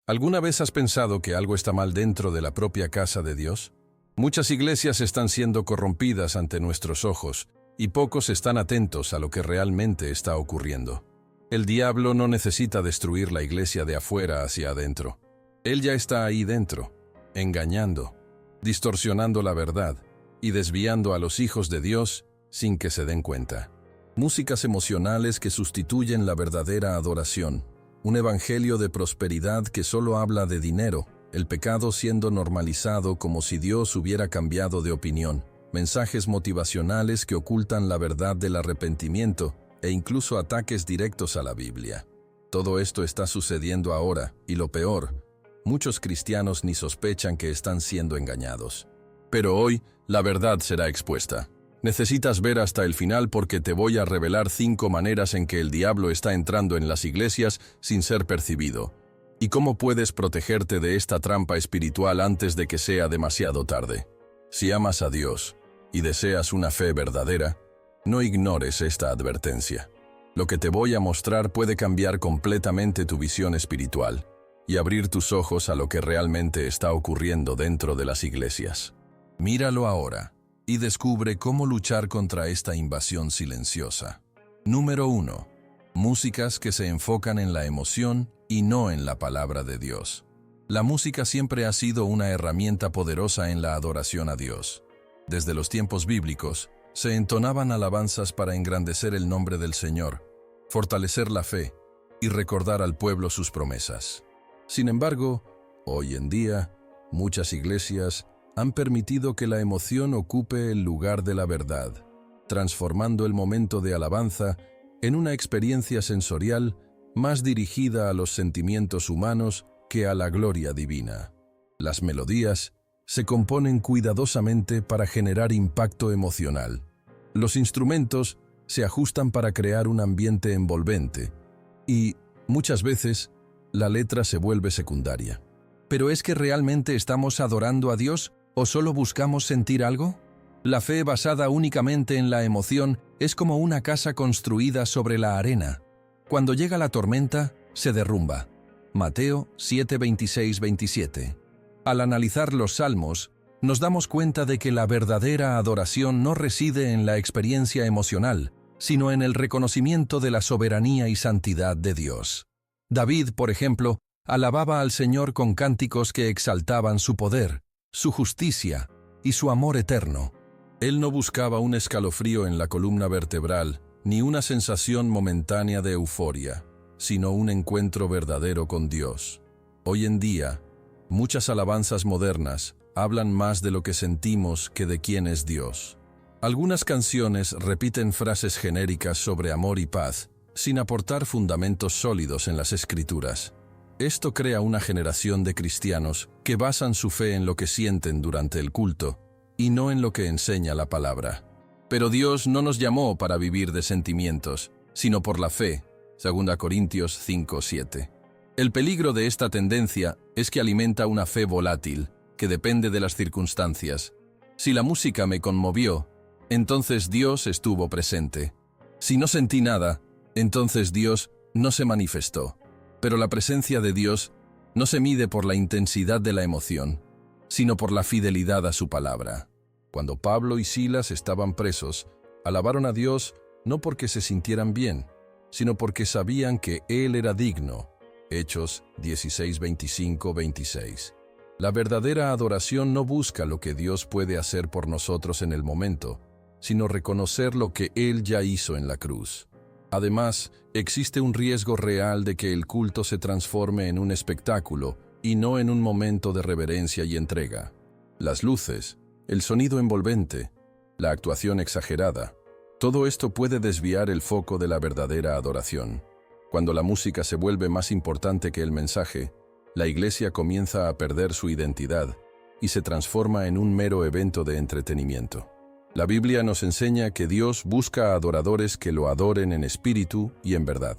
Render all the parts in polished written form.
¿Alguna vez has pensado que algo está mal dentro de la propia casa de Dios? Muchas iglesias están siendo corrompidas ante nuestros ojos y pocos están atentos a lo que realmente está ocurriendo. El diablo no necesita destruir la iglesia de afuera hacia adentro. Él ya está ahí dentro, engañando, distorsionando la verdad y desviando a los hijos de Dios sin que se den cuenta. Músicas emocionales que sustituyen la verdadera adoración. Un evangelio de prosperidad que solo habla de dinero, el pecado siendo normalizado como si Dios hubiera cambiado de opinión. Mensajes motivacionales que ocultan la verdad del arrepentimiento e incluso ataques directos a la Biblia. Todo esto está sucediendo ahora, y lo peor, muchos cristianos ni sospechan que están siendo engañados. Pero hoy, la verdad será expuesta. Necesitas ver hasta el final porque te voy a revelar 5 maneras en que el diablo está entrando en las iglesias sin ser percibido, y cómo puedes protegerte de esta trampa espiritual antes de que sea demasiado tarde. Si amas a Dios y deseas una fe verdadera, no ignores esta advertencia. Lo que te voy a mostrar puede cambiar completamente tu visión espiritual y abrir tus ojos a lo que realmente está ocurriendo dentro de las iglesias. Míralo ahora y descubre cómo luchar contra esta invasión silenciosa. Número 1. Músicas que se enfocan en la emoción y no en la palabra de Dios. La música siempre ha sido una herramienta poderosa en la adoración a Dios. Desde los tiempos bíblicos, se entonaban alabanzas para engrandecer el nombre del Señor, fortalecer la fe y recordar al pueblo sus promesas. Sin embargo, hoy en día, muchas iglesias han permitido que la emoción ocupe el lugar de la verdad, transformando el momento de alabanza en una experiencia sensorial más dirigida a los sentimientos humanos que a la gloria divina. Las melodías se componen cuidadosamente para generar impacto emocional. Los instrumentos se ajustan para crear un ambiente envolvente y, muchas veces, la letra se vuelve secundaria. ¿Pero es que realmente estamos adorando a Dios o solo buscamos sentir algo? La fe basada únicamente en la emoción es como una casa construida sobre la arena. Cuando llega la tormenta, se derrumba. Mateo 7:26-27. Al analizar los salmos, nos damos cuenta de que la verdadera adoración no reside en la experiencia emocional, sino en el reconocimiento de la soberanía y santidad de Dios. David, por ejemplo, alababa al Señor con cánticos que exaltaban su poder, su justicia y su amor eterno. Él no buscaba un escalofrío en la columna vertebral, ni una sensación momentánea de euforia, sino un encuentro verdadero con Dios. Hoy en día, muchas alabanzas modernas hablan más de lo que sentimos que de quién es Dios. Algunas canciones repiten frases genéricas sobre amor y paz, sin aportar fundamentos sólidos en las Escrituras. Esto crea una generación de cristianos que basan su fe en lo que sienten durante el culto y no en lo que enseña la palabra. Pero Dios no nos llamó para vivir de sentimientos, sino por la fe, 2 Corintios 5:7. El peligro de esta tendencia es que alimenta una fe volátil, que depende de las circunstancias. Si la música me conmovió, entonces Dios estuvo presente. Si no sentí nada, entonces Dios no se manifestó. Pero la presencia de Dios no se mide por la intensidad de la emoción, sino por la fidelidad a su palabra. Cuando Pablo y Silas estaban presos, alabaron a Dios no porque se sintieran bien, sino porque sabían que Él era digno. Hechos 16:25-26. La verdadera adoración no busca lo que Dios puede hacer por nosotros en el momento, sino reconocer lo que Él ya hizo en la cruz. Además, existe un riesgo real de que el culto se transforme en un espectáculo y no en un momento de reverencia y entrega. Las luces, el sonido envolvente, la actuación exagerada, todo esto puede desviar el foco de la verdadera adoración. Cuando la música se vuelve más importante que el mensaje, la iglesia comienza a perder su identidad y se transforma en un mero evento de entretenimiento. La Biblia nos enseña que Dios busca a adoradores que lo adoren en espíritu y en verdad.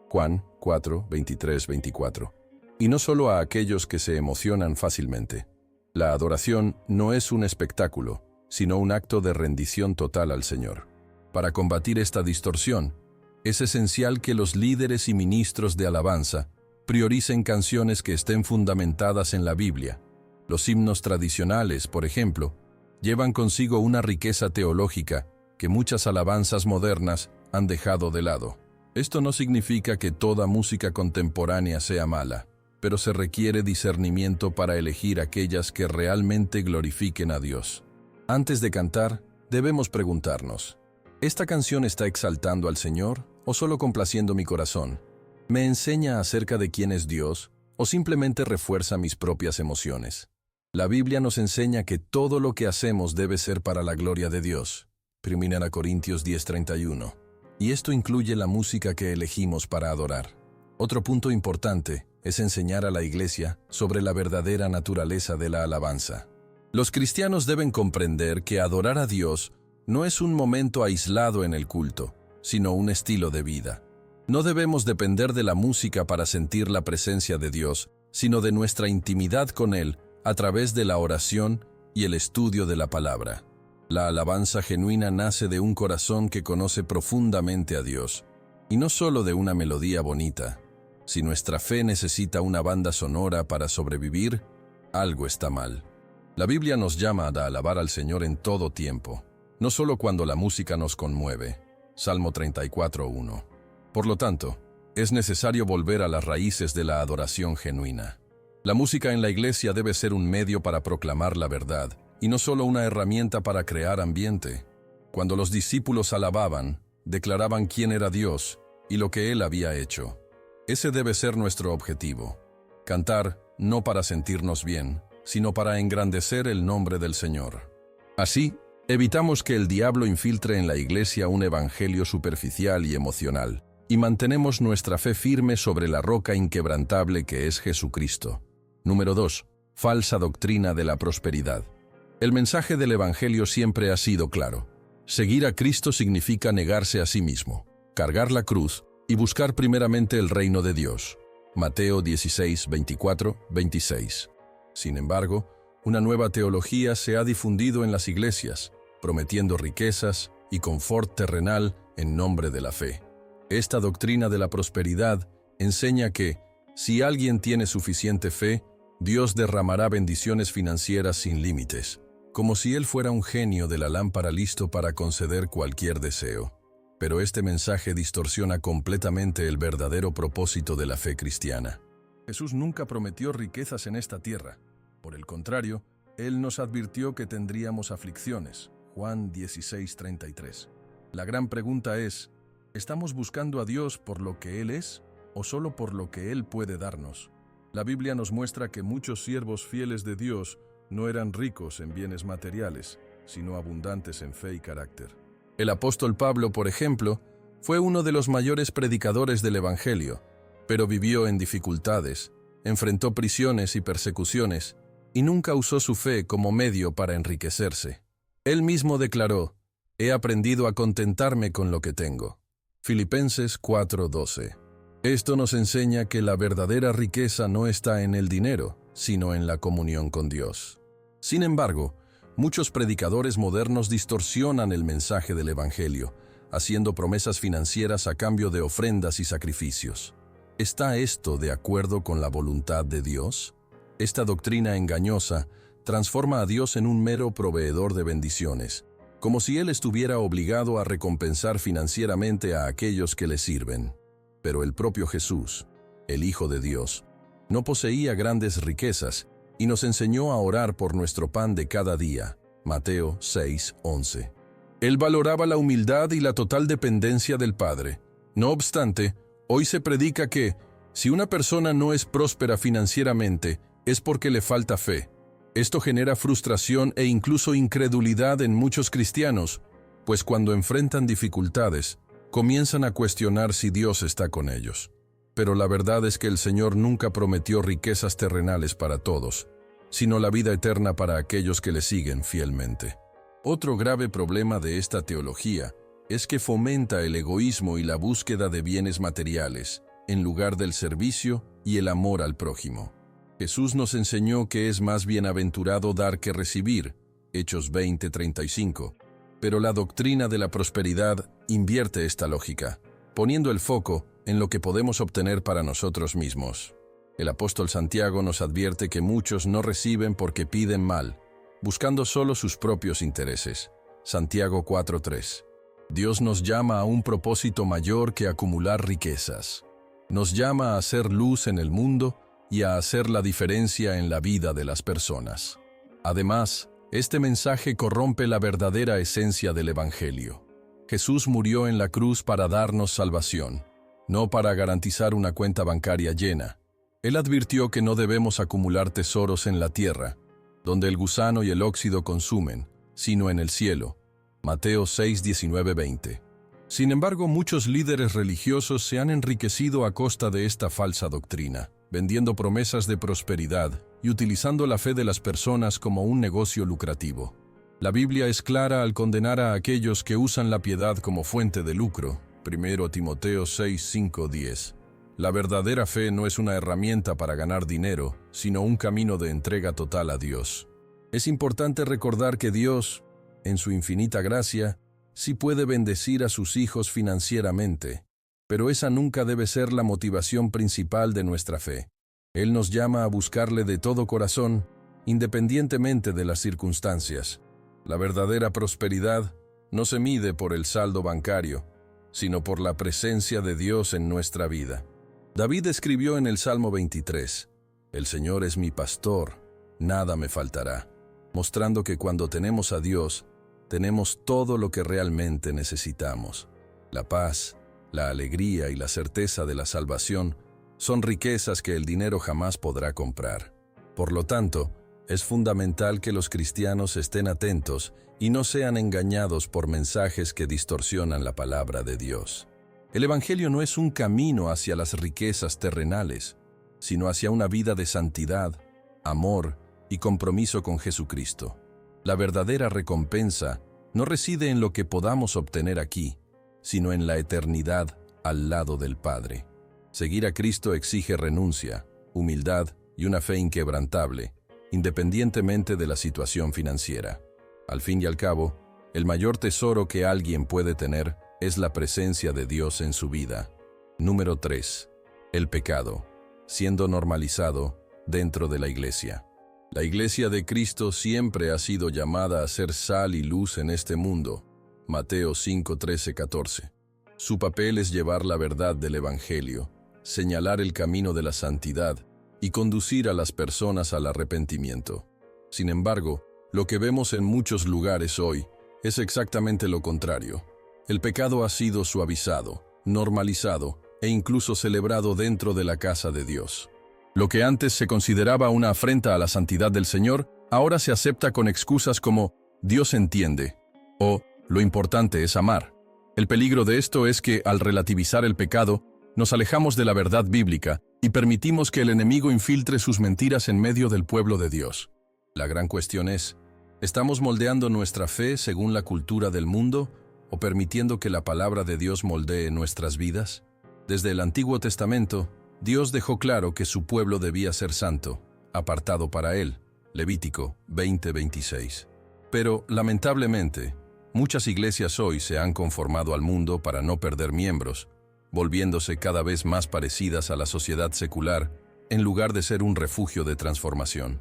Juan 4:23-24. Y no solo a aquellos que se emocionan fácilmente. La adoración no es un espectáculo, sino un acto de rendición total al Señor. Para combatir esta distorsión, es esencial que los líderes y ministros de alabanza prioricen canciones que estén fundamentadas en la Biblia. Los himnos tradicionales, por ejemplo, llevan consigo una riqueza teológica que muchas alabanzas modernas han dejado de lado. Esto no significa que toda música contemporánea sea mala, pero se requiere discernimiento para elegir aquellas que realmente glorifiquen a Dios. Antes de cantar, debemos preguntarnos, ¿esta canción está exaltando al Señor o solo complaciendo mi corazón? ¿Me enseña acerca de quién es Dios o simplemente refuerza mis propias emociones? La Biblia nos enseña que todo lo que hacemos debe ser para la gloria de Dios. 1 Corintios 10:31. Y esto incluye la música que elegimos para adorar. Otro punto importante es enseñar a la iglesia sobre la verdadera naturaleza de la alabanza. Los cristianos deben comprender que adorar a Dios no es un momento aislado en el culto, sino un estilo de vida. No debemos depender de la música para sentir la presencia de Dios, sino de nuestra intimidad con Él a través de la oración y el estudio de la palabra. La alabanza genuina nace de un corazón que conoce profundamente a Dios, y no solo de una melodía bonita. Si nuestra fe necesita una banda sonora para sobrevivir, algo está mal. La Biblia nos llama a alabar al Señor en todo tiempo, no solo cuando la música nos conmueve. Salmo 34:1. Por lo tanto, es necesario volver a las raíces de la adoración genuina. La música en la iglesia debe ser un medio para proclamar la verdad, y no solo una herramienta para crear ambiente. Cuando los discípulos alababan, declaraban quién era Dios y lo que Él había hecho. Ese debe ser nuestro objetivo. Cantar no para sentirnos bien, sino para engrandecer el nombre del Señor. Así, evitamos que el diablo infiltre en la iglesia un evangelio superficial y emocional, y mantenemos nuestra fe firme sobre la roca inquebrantable que es Jesucristo. Número 2. Falsa doctrina de la prosperidad. El mensaje del Evangelio siempre ha sido claro. Seguir a Cristo significa negarse a sí mismo, cargar la cruz y buscar primeramente el reino de Dios. Mateo 16:24-26. Sin embargo, una nueva teología se ha difundido en las iglesias, prometiendo riquezas y confort terrenal en nombre de la fe. Esta doctrina de la prosperidad enseña que, si alguien tiene suficiente fe, Dios derramará bendiciones financieras sin límites, como si Él fuera un genio de la lámpara listo para conceder cualquier deseo. Pero este mensaje distorsiona completamente el verdadero propósito de la fe cristiana. Jesús nunca prometió riquezas en esta tierra. Por el contrario, Él nos advirtió que tendríamos aflicciones. Juan 16:33. La gran pregunta es, ¿estamos buscando a Dios por lo que Él es o solo por lo que Él puede darnos? La Biblia nos muestra que muchos siervos fieles de Dios no eran ricos en bienes materiales, sino abundantes en fe y carácter. El apóstol Pablo, por ejemplo, fue uno de los mayores predicadores del Evangelio, pero vivió en dificultades, enfrentó prisiones y persecuciones, y nunca usó su fe como medio para enriquecerse. Él mismo declaró, «He aprendido a contentarme con lo que tengo». Filipenses 4:12. Esto nos enseña que la verdadera riqueza no está en el dinero, sino en la comunión con Dios. Sin embargo, muchos predicadores modernos distorsionan el mensaje del Evangelio, haciendo promesas financieras a cambio de ofrendas y sacrificios. ¿Está esto de acuerdo con la voluntad de Dios? Esta doctrina engañosa transforma a Dios en un mero proveedor de bendiciones, como si Él estuviera obligado a recompensar financieramente a aquellos que le sirven. Pero el propio Jesús, el Hijo de Dios, no poseía grandes riquezas y nos enseñó a orar por nuestro pan de cada día. Mateo 6:11. Él valoraba la humildad y la total dependencia del Padre. No obstante, hoy se predica que, si una persona no es próspera financieramente, es porque le falta fe. Esto genera frustración e incluso incredulidad en muchos cristianos, pues cuando enfrentan dificultades, comienzan a cuestionar si Dios está con ellos. Pero la verdad es que el Señor nunca prometió riquezas terrenales para todos, sino la vida eterna para aquellos que le siguen fielmente. Otro grave problema de esta teología es que fomenta el egoísmo y la búsqueda de bienes materiales, en lugar del servicio y el amor al prójimo. Jesús nos enseñó que es más bienaventurado dar que recibir, Hechos 20:35, pero la doctrina de la prosperidad invierte esta lógica, poniendo el foco en lo que podemos obtener para nosotros mismos. El apóstol Santiago nos advierte que muchos no reciben porque piden mal, buscando solo sus propios intereses. Santiago 4:3. Dios nos llama a un propósito mayor que acumular riquezas. Nos llama a hacer luz en el mundo y a hacer la diferencia en la vida de las personas. Además, este mensaje corrompe la verdadera esencia del Evangelio. Jesús murió en la cruz para darnos salvación, no para garantizar una cuenta bancaria llena. Él advirtió que no debemos acumular tesoros en la tierra, donde el gusano y el óxido consumen, sino en el cielo. Mateo 6:19-20. Sin embargo, muchos líderes religiosos se han enriquecido a costa de esta falsa doctrina, vendiendo promesas de prosperidad y utilizando la fe de las personas como un negocio lucrativo. La Biblia es clara al condenar a aquellos que usan la piedad como fuente de lucro. 1 Timoteo 6:5-10. La verdadera fe no es una herramienta para ganar dinero, sino un camino de entrega total a Dios. Es importante recordar que Dios, en su infinita gracia, sí puede bendecir a sus hijos financieramente, pero esa nunca debe ser la motivación principal de nuestra fe. Él nos llama a buscarle de todo corazón, independientemente de las circunstancias. La verdadera prosperidad no se mide por el saldo bancario, sino por la presencia de Dios en nuestra vida. David escribió en el Salmo 23, «El Señor es mi pastor, nada me faltará», mostrando que cuando tenemos a Dios, tenemos todo lo que realmente necesitamos. La paz, la alegría y la certeza de la salvación son riquezas que el dinero jamás podrá comprar. Por lo tanto, es fundamental que los cristianos estén atentos y no sean engañados por mensajes que distorsionan la palabra de Dios. El Evangelio no es un camino hacia las riquezas terrenales, sino hacia una vida de santidad, amor y compromiso con Jesucristo. La verdadera recompensa no reside en lo que podamos obtener aquí, sino en la eternidad al lado del Padre. Seguir a Cristo exige renuncia, humildad y una fe inquebrantable, independientemente de la situación financiera. Al fin y al cabo, el mayor tesoro que alguien puede tener es la presencia de Dios en su vida. Número 3. El pecado, siendo normalizado dentro de la Iglesia. La Iglesia de Cristo siempre ha sido llamada a ser sal y luz en este mundo. Mateo 5:13-14. Su papel es llevar la verdad del Evangelio, señalar el camino de la santidad y conducir a las personas al arrepentimiento. Sin embargo, lo que vemos en muchos lugares hoy es exactamente lo contrario. El pecado ha sido suavizado, normalizado e incluso celebrado dentro de la casa de Dios. Lo que antes se consideraba una afrenta a la santidad del Señor, ahora se acepta con excusas como «Dios entiende» o «Lo importante es amar». El peligro de esto es que, al relativizar el pecado, nos alejamos de la verdad bíblica y permitimos que el enemigo infiltre sus mentiras en medio del pueblo de Dios. La gran cuestión es, ¿estamos moldeando nuestra fe según la cultura del mundo o permitiendo que la palabra de Dios moldee nuestras vidas? Desde el Antiguo Testamento, Dios dejó claro que su pueblo debía ser santo, apartado para Él. Levítico 20:26. Pero, lamentablemente, muchas iglesias hoy se han conformado al mundo para no perder miembros, volviéndose cada vez más parecidas a la sociedad secular, en lugar de ser un refugio de transformación.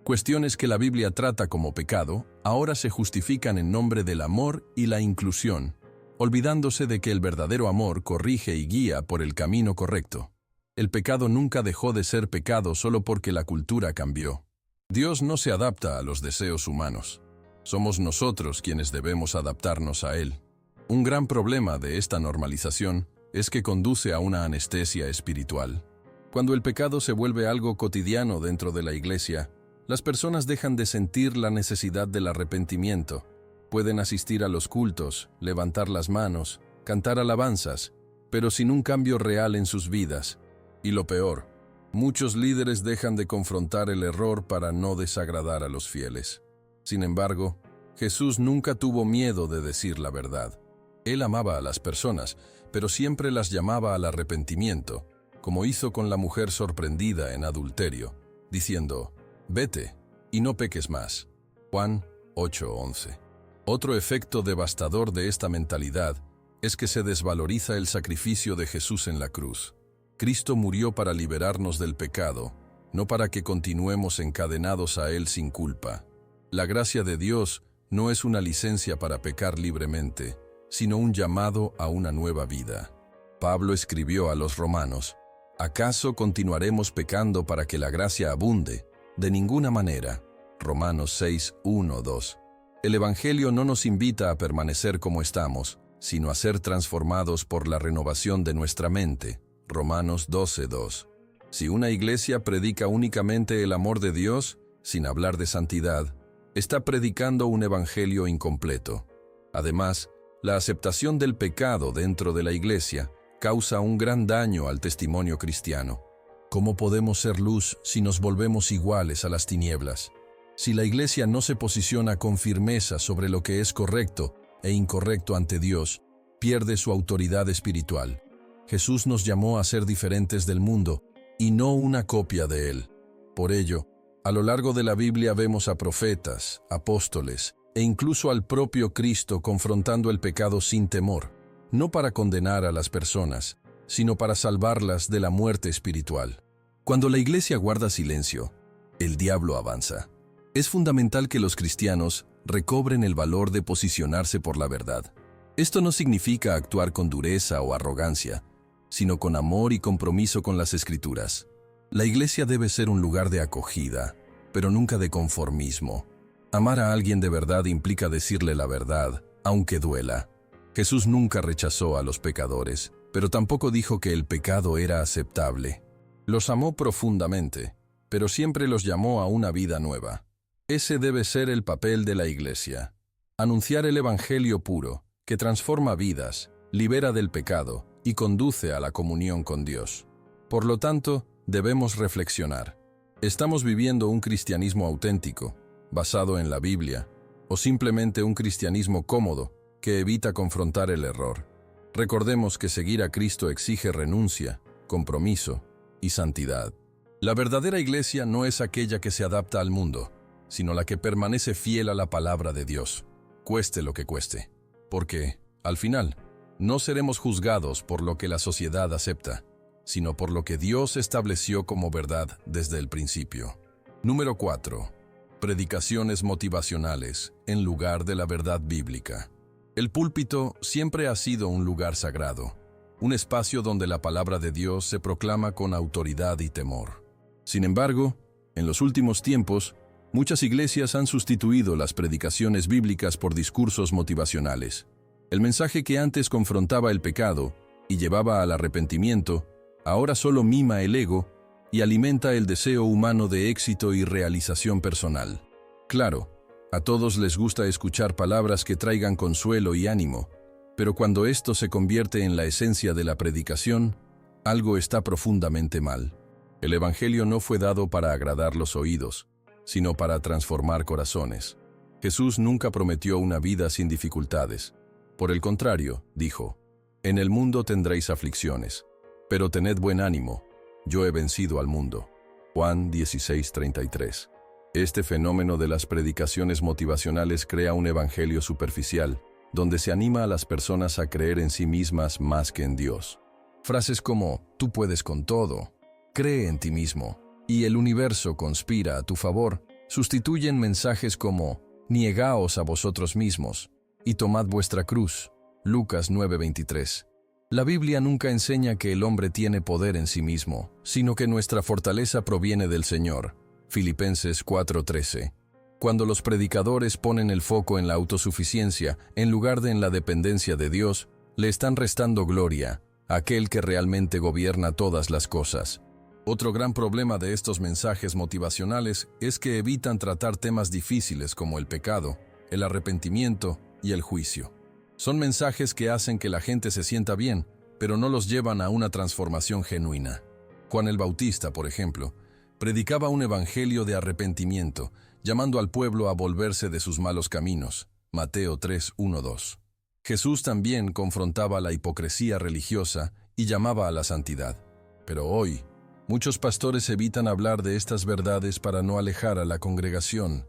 Cuestiones que la Biblia trata como pecado, ahora se justifican en nombre del amor y la inclusión, olvidándose de que el verdadero amor corrige y guía por el camino correcto. El pecado nunca dejó de ser pecado solo porque la cultura cambió. Dios no se adapta a los deseos humanos. Somos nosotros quienes debemos adaptarnos a Él. Un gran problema de esta normalización es que conduce a una anestesia espiritual. Cuando el pecado se vuelve algo cotidiano dentro de la iglesia, las personas dejan de sentir la necesidad del arrepentimiento. Pueden asistir a los cultos, levantar las manos, cantar alabanzas, pero sin un cambio real en sus vidas. Y lo peor, muchos líderes dejan de confrontar el error para no desagradar a los fieles. Sin embargo, Jesús nunca tuvo miedo de decir la verdad. Él amaba a las personas, pero siempre las llamaba al arrepentimiento, como hizo con la mujer sorprendida en adulterio, diciendo, «Vete, y no peques más». Juan 8:11. Otro efecto devastador de esta mentalidad es que se desvaloriza el sacrificio de Jesús en la cruz. Cristo murió para liberarnos del pecado, no para que continuemos encadenados a él sin culpa. La gracia de Dios no es una licencia para pecar libremente, sino un llamado a una nueva vida. Pablo escribió a los romanos: ¿acaso continuaremos pecando para que la gracia abunde? De ninguna manera. Romanos 6, 1, 2. El Evangelio no nos invita a permanecer como estamos, sino a ser transformados por la renovación de nuestra mente. Romanos 12, 2. Si una iglesia predica únicamente el amor de Dios, sin hablar de santidad, está predicando un evangelio incompleto. Además, la aceptación del pecado dentro de la iglesia causa un gran daño al testimonio cristiano. ¿Cómo podemos ser luz si nos volvemos iguales a las tinieblas? Si la iglesia no se posiciona con firmeza sobre lo que es correcto e incorrecto ante Dios, pierde su autoridad espiritual. Jesús nos llamó a ser diferentes del mundo y no una copia de él. Por ello, a lo largo de la Biblia vemos a profetas, apóstoles e incluso al propio Cristo confrontando el pecado sin temor, no para condenar a las personas, sino para salvarlas de la muerte espiritual. Cuando la iglesia guarda silencio, el diablo avanza. Es fundamental que los cristianos recobren el valor de posicionarse por la verdad. Esto no significa actuar con dureza o arrogancia, sino con amor y compromiso con las Escrituras. La iglesia debe ser un lugar de acogida, pero nunca de conformismo. Amar a alguien de verdad implica decirle la verdad, aunque duela. Jesús nunca rechazó a los pecadores, pero tampoco dijo que el pecado era aceptable. Los amó profundamente, pero siempre los llamó a una vida nueva. Ese debe ser el papel de la iglesia. Anunciar el evangelio puro, que transforma vidas, libera del pecado y conduce a la comunión con Dios. Por lo tanto, debemos reflexionar. ¿Estamos viviendo un cristianismo auténtico, basado en la Biblia, o simplemente un cristianismo cómodo, que evita confrontar el error? Recordemos que seguir a Cristo exige renuncia, compromiso y santidad. La verdadera iglesia no es aquella que se adapta al mundo, sino la que permanece fiel a la palabra de Dios, cueste lo que cueste. Porque, al final, no seremos juzgados por lo que la sociedad acepta, sino por lo que Dios estableció como verdad desde el principio. Número 4. Predicaciones motivacionales en lugar de la verdad bíblica. El púlpito siempre ha sido un lugar sagrado, un espacio donde la palabra de Dios se proclama con autoridad y temor. Sin embargo, en los últimos tiempos, muchas iglesias han sustituido las predicaciones bíblicas por discursos motivacionales. El mensaje que antes confrontaba el pecado y llevaba al arrepentimiento, ahora solo mima el ego y alimenta el deseo humano de éxito y realización personal. Claro, a todos les gusta escuchar palabras que traigan consuelo y ánimo, pero cuando esto se convierte en la esencia de la predicación, algo está profundamente mal. El evangelio no fue dado para agradar los oídos, sino para transformar corazones. Jesús nunca prometió una vida sin dificultades. Por el contrario, dijo: «En el mundo tendréis aflicciones, pero tened buen ánimo, yo he vencido al mundo». Juan 16:33. Este fenómeno de las predicaciones motivacionales crea un evangelio superficial, donde se anima a las personas a creer en sí mismas más que en Dios. Frases como «tú puedes con todo», «cree en ti mismo» y «el universo conspira a tu favor» sustituyen mensajes como «niegaos a vosotros mismos» y «tomad vuestra cruz». Lucas 9:23. La Biblia nunca enseña que el hombre tiene poder en sí mismo, sino que nuestra fortaleza proviene del Señor. Filipenses 4:13. Cuando los predicadores ponen el foco en la autosuficiencia en lugar de en la dependencia de Dios, le están restando gloria a aquel que realmente gobierna todas las cosas. Otro gran problema de estos mensajes motivacionales es que evitan tratar temas difíciles como el pecado, el arrepentimiento y el juicio. Son mensajes que hacen que la gente se sienta bien, pero no los llevan a una transformación genuina. Juan el Bautista, por ejemplo, predicaba un evangelio de arrepentimiento, llamando al pueblo a volverse de sus malos caminos. Mateo 3:1-2. Jesús también confrontaba la hipocresía religiosa y llamaba a la santidad. Pero hoy, muchos pastores evitan hablar de estas verdades para no alejar a la congregación.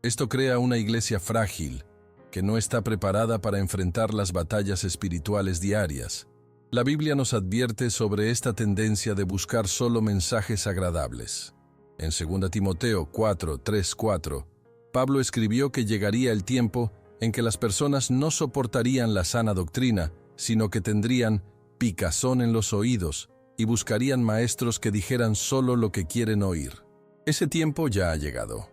Esto crea una iglesia frágil, que no está preparada para enfrentar las batallas espirituales diarias. La Biblia nos advierte sobre esta tendencia de buscar solo mensajes agradables. En 2 Timoteo 4:3-4, Pablo escribió que llegaría el tiempo en que las personas no soportarían la sana doctrina, sino que tendrían picazón en los oídos y buscarían maestros que dijeran solo lo que quieren oír. Ese tiempo ya ha llegado.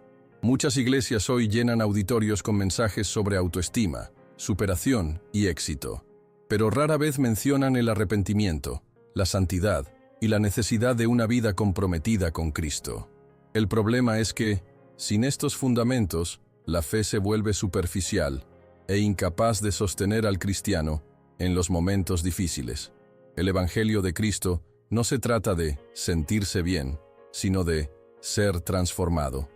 Muchas iglesias hoy llenan auditorios con mensajes sobre autoestima, superación y éxito, pero rara vez mencionan el arrepentimiento, la santidad y la necesidad de una vida comprometida con Cristo. El problema es que, sin estos fundamentos, la fe se vuelve superficial e incapaz de sostener al cristiano en los momentos difíciles. El Evangelio de Cristo no se trata de sentirse bien, sino de ser transformado.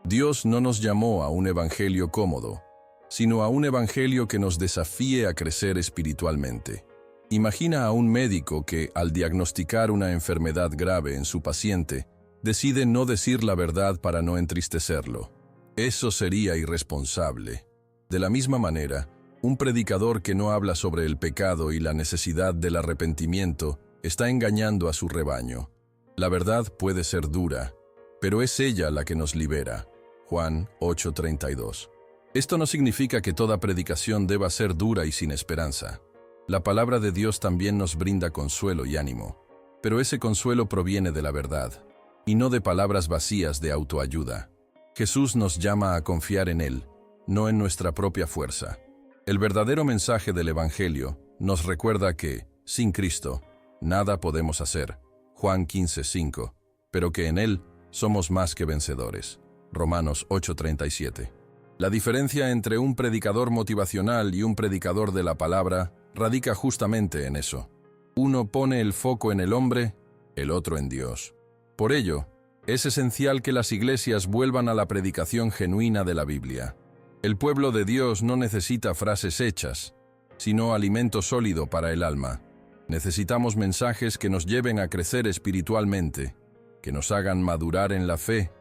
Dios no nos llamó a un evangelio cómodo, sino a un evangelio que nos desafíe a crecer espiritualmente. Imagina a un médico que, al diagnosticar una enfermedad grave en su paciente, decide no decir la verdad para no entristecerlo. Eso sería irresponsable. De la misma manera, un predicador que no habla sobre el pecado y la necesidad del arrepentimiento está engañando a su rebaño. La verdad puede ser dura, pero es ella la que nos libera. Juan 8:32. Esto no significa que toda predicación deba ser dura y sin esperanza. La palabra de Dios también nos brinda consuelo y ánimo, pero ese consuelo proviene de la verdad, y no de palabras vacías de autoayuda. Jesús nos llama a confiar en Él, no en nuestra propia fuerza. El verdadero mensaje del Evangelio nos recuerda que, sin Cristo, nada podemos hacer. Juan 15:5, pero que en Él somos más que vencedores. Romanos 8:37. La diferencia entre un predicador motivacional y un predicador de la palabra radica justamente en eso. Uno pone el foco en el hombre, el otro en Dios. Por ello, es esencial que las iglesias vuelvan a la predicación genuina de la Biblia. El pueblo de Dios no necesita frases hechas, sino alimento sólido para el alma. Necesitamos mensajes que nos lleven a crecer espiritualmente, que nos hagan madurar en la fe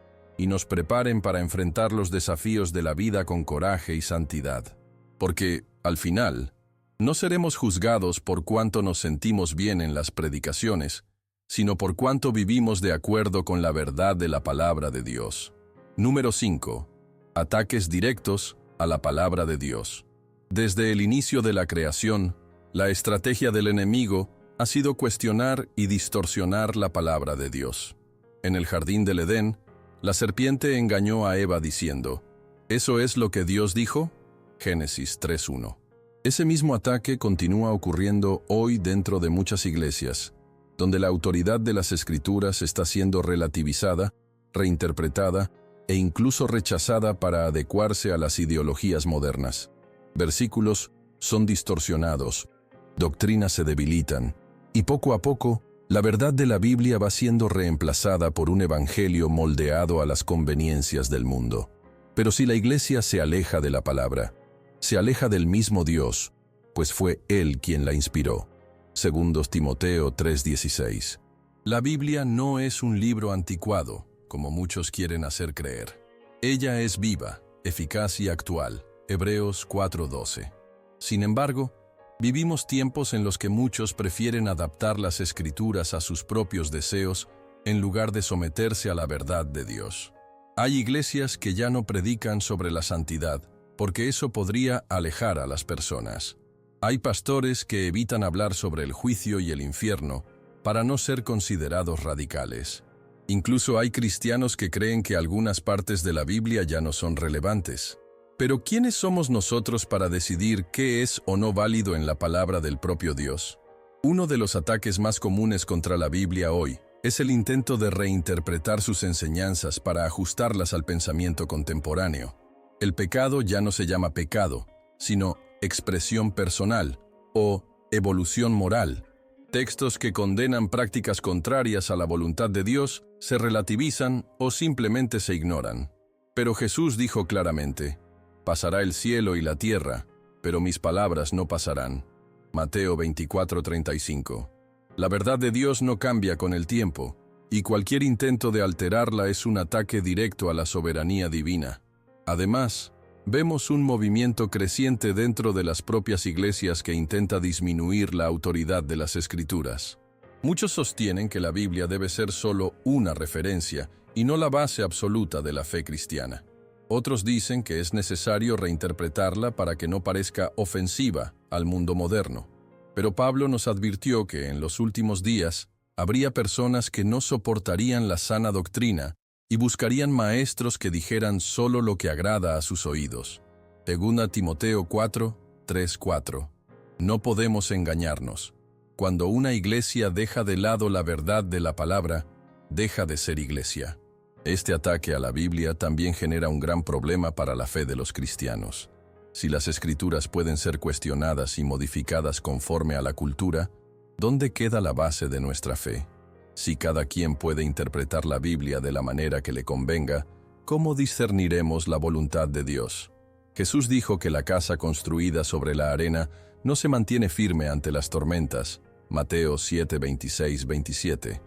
y nos preparen para enfrentar los desafíos de la vida con coraje y santidad. Porque, al final, no seremos juzgados por cuánto nos sentimos bien en las predicaciones, sino por cuánto vivimos de acuerdo con la verdad de la palabra de Dios. Número 5. Ataques directos a la palabra de Dios. Desde el inicio de la creación, la estrategia del enemigo ha sido cuestionar y distorsionar la palabra de Dios. En el jardín del Edén, la serpiente engañó a Eva diciendo, ¿eso es lo que Dios dijo? Génesis 3:1. Ese mismo ataque continúa ocurriendo hoy dentro de muchas iglesias, donde la autoridad de las Escrituras está siendo relativizada, reinterpretada e incluso rechazada para adecuarse a las ideologías modernas. Versículos son distorsionados, doctrinas se debilitan, y poco a poco, la verdad de la Biblia va siendo reemplazada por un evangelio moldeado a las conveniencias del mundo. Pero si la iglesia se aleja de la palabra, se aleja del mismo Dios, pues fue Él quien la inspiró. 2 Timoteo 3:16. La Biblia no es un libro anticuado, como muchos quieren hacer creer. Ella es viva, eficaz y actual. Hebreos 4:12. Sin embargo, vivimos tiempos en los que muchos prefieren adaptar las Escrituras a sus propios deseos en lugar de someterse a la verdad de Dios. Hay iglesias que ya no predican sobre la santidad, porque eso podría alejar a las personas. Hay pastores que evitan hablar sobre el juicio y el infierno para no ser considerados radicales. Incluso hay cristianos que creen que algunas partes de la Biblia ya no son relevantes. Pero ¿quiénes somos nosotros para decidir qué es o no válido en la palabra del propio Dios? Uno de los ataques más comunes contra la Biblia hoy es el intento de reinterpretar sus enseñanzas para ajustarlas al pensamiento contemporáneo. El pecado ya no se llama pecado, sino expresión personal o evolución moral. Textos que condenan prácticas contrarias a la voluntad de Dios se relativizan o simplemente se ignoran. Pero Jesús dijo claramente, «Pasará el cielo y la tierra, pero mis palabras no pasarán». Mateo 24:35. La verdad de Dios no cambia con el tiempo, y cualquier intento de alterarla es un ataque directo a la soberanía divina. Además, Vemos un movimiento creciente dentro de las propias iglesias que intenta disminuir la autoridad de las Escrituras. Muchos sostienen que la Biblia debe ser solo una referencia y no la base absoluta de la fe cristiana. Otros dicen que es necesario reinterpretarla para que no parezca ofensiva al mundo moderno. Pero Pablo nos advirtió que en los últimos días habría personas que no soportarían la sana doctrina y buscarían maestros que dijeran solo lo que agrada a sus oídos. 2 Timoteo 4, 3, 4. No podemos engañarnos. Cuando una iglesia deja de lado la verdad de la palabra, deja de ser iglesia. Este ataque a la Biblia también genera un gran problema para la fe de los cristianos. Si las Escrituras pueden ser cuestionadas y modificadas conforme a la cultura, ¿dónde queda la base de nuestra fe? Si cada quien puede interpretar la Biblia de la manera que le convenga, ¿cómo discerniremos la voluntad de Dios? Jesús dijo que la casa construida sobre la arena no se mantiene firme ante las tormentas. Mateo 7, 26, 27.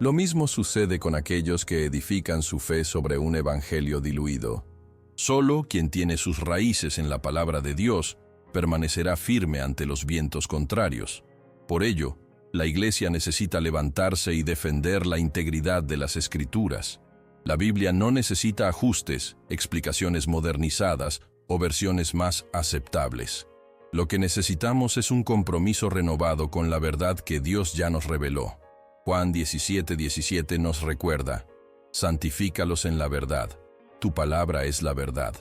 Lo mismo sucede con aquellos que edifican su fe sobre un evangelio diluido. Solo quien tiene sus raíces en la palabra de Dios permanecerá firme ante los vientos contrarios. Por ello, la Iglesia necesita levantarse y defender la integridad de las Escrituras. La Biblia no necesita ajustes, explicaciones modernizadas o versiones más aceptables. Lo que necesitamos es un compromiso renovado con la verdad que Dios ya nos reveló. Juan 17, 17 nos recuerda: santifícalos en la verdad. Tu palabra es la verdad.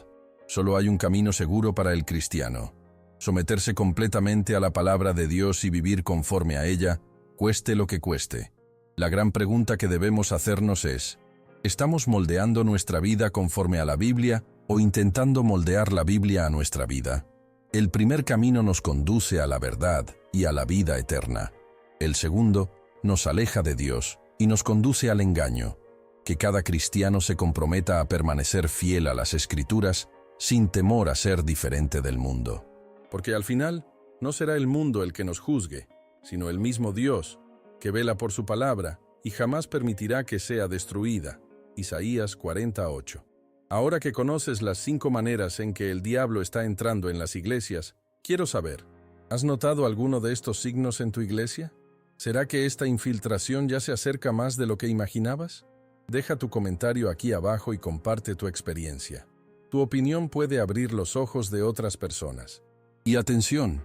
Solo hay un camino seguro para el cristiano: someterse completamente a la palabra de Dios y vivir conforme a ella, cueste lo que cueste. La gran pregunta que debemos hacernos es: ¿estamos moldeando nuestra vida conforme a la Biblia o intentando moldear la Biblia a nuestra vida? El primer camino nos conduce a la verdad y a la vida eterna. El segundo nos aleja de Dios y nos conduce al engaño. Que cada cristiano se comprometa a permanecer fiel a las Escrituras sin temor a ser diferente del mundo. Porque al final, no será el mundo el que nos juzgue, sino el mismo Dios, que vela por su palabra y jamás permitirá que sea destruida. Isaías 48. Ahora que conoces las 5 maneras en que el diablo está entrando en las iglesias, quiero saber, ¿has notado alguno de estos signos en tu iglesia? ¿Será que esta infiltración ya se acerca más de lo que imaginabas? Deja tu comentario aquí abajo y comparte tu experiencia. Tu opinión puede abrir los ojos de otras personas. Y atención,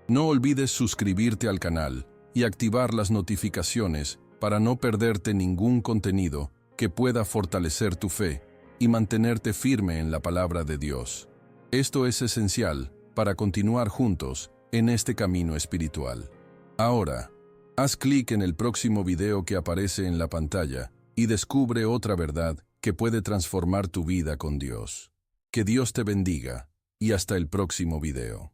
no olvides suscribirte al canal y activar las notificaciones para no perderte ningún contenido que pueda fortalecer tu fe y mantenerte firme en la palabra de Dios. Esto es esencial para continuar juntos en este camino espiritual. Ahora, haz clic en el próximo video que aparece en la pantalla y descubre otra verdad que puede transformar tu vida con Dios. Que Dios te bendiga y hasta el próximo video.